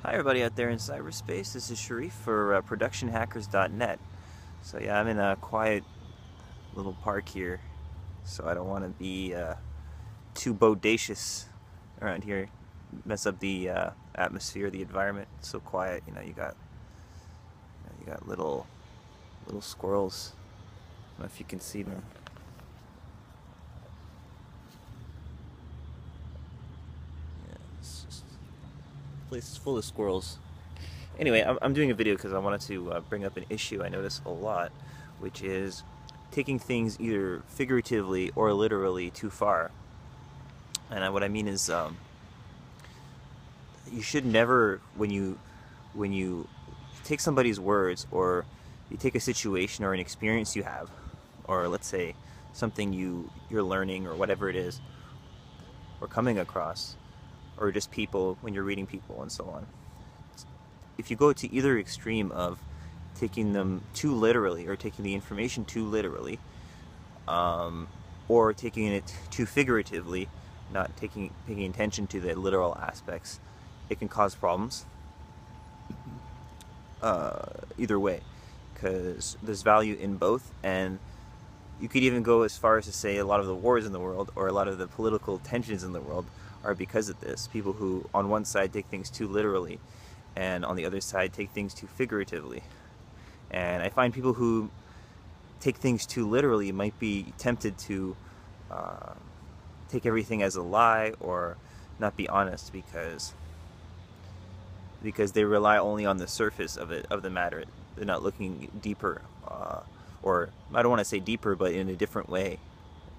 Hi everybody out there in cyberspace, this is Sharif for productionhackers.net. So yeah, I'm in a quiet little park here, so I don't want to be too bodacious around here, mess up the atmosphere, the environment. It's so quiet, you got little squirrels. I don't know if you can see them. Place is full of squirrels. Anyway, I'm doing a video because I wanted to bring up an issue I notice a lot, which is taking things either figuratively or literally too far. And what I mean is, you should never, when you take somebody's words, or you take a situation or an experience you have, or let's say something you're learning or whatever it is, or coming across, or just people when you're reading people and so on. If you go to either extreme of taking them too literally, or taking the information too literally, or taking it too figuratively, not paying attention to the literal aspects, it can cause problems either way, because there's value in both. And you could even go as far as to say a lot of the wars in the world, or a lot of the political tensions in the world, are because of this. People who on one side take things too literally, and on the other side take things too figuratively. And I find people who take things too literally might be tempted to take everything as a lie, or not be honest, because they rely only on the surface of the matter. They're not looking deeper, or I don't want to say deeper, but in a different way.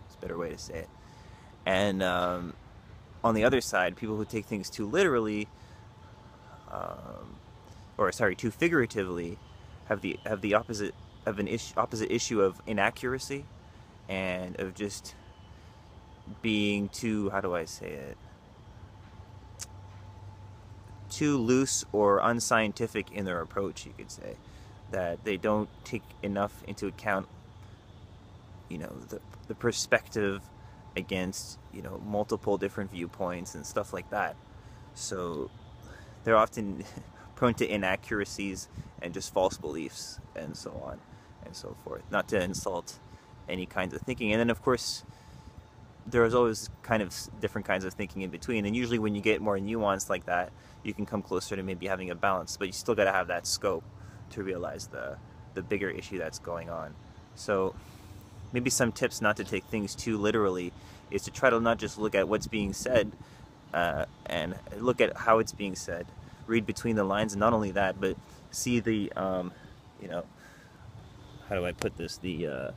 It's a better way to say it. And on the other side, people who take things too literally, too figuratively, have the opposite issue of inaccuracy, and of just being too, how do I say it, too loose or unscientific in their approach, you could say. That they don't take enough into account, the perspective against, multiple different viewpoints and stuff like that. So they're often prone to inaccuracies and just false beliefs and so on and so forth. Not to insult any kinds of thinking. And then of course there's always kind of different kinds of thinking in between, and usually when you get more nuanced like that, you can come closer to maybe having a balance, but you still got to have that scope to realize the bigger issue that's going on. So maybe some tips not to take things too literally is to try to not just look at what's being said, and look at how it's being said, read between the lines, and not only that, but see the how do I put this, you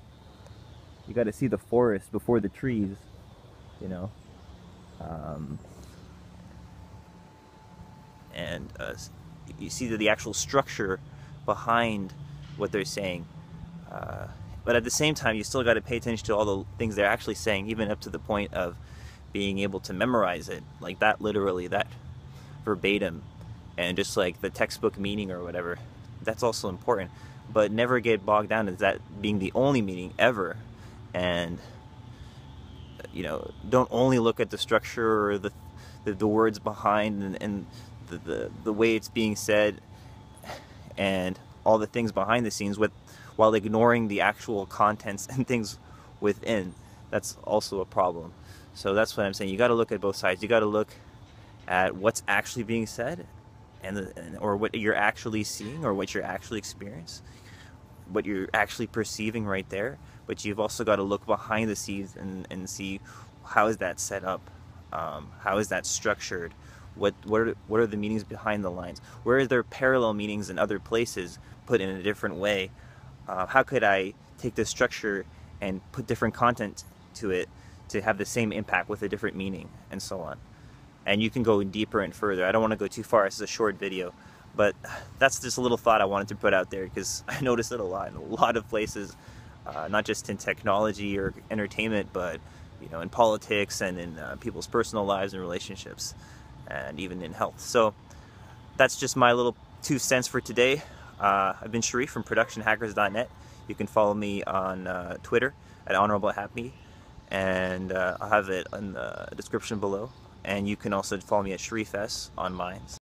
got to see the forest before the trees, and you see the actual structure behind what they're saying, but at the same time you still got to pay attention to all the things they're actually saying, even up to the point of being able to memorize it, like that literally, that verbatim, and just like the textbook meaning or whatever. That's also important, but never get bogged down as that being the only meaning ever. And don't only look at the structure or the words behind, and the way it's being said, and all the things behind the scenes, while ignoring the actual contents and things within. That's also a problem. So that's what I'm saying. You got to look at both sides. You got to look at what's actually being said, or what you're actually seeing, or what you're actually experiencing, what you're actually perceiving right there. But you've also got to look behind the scenes and see, how is that set up, how is that structured, what are the meanings behind the lines, where are there parallel meanings in other places put in a different way. How could I take this structure and put different content to it to have the same impact with a different meaning, and so on. And you can go deeper and further. I don't want to go too far. This is a short video, but that's just a little thought I wanted to put out there, because I notice it a lot in a lot of places, not just in technology or entertainment, but in politics, and in people's personal lives and relationships, and even in health. So that's just my little 2 cents for today. I've been Sharif from productionhackers.net. You can follow me on Twitter at honorablehappy, and I'll have it in the description below. And you can also follow me at Sharif S on mine.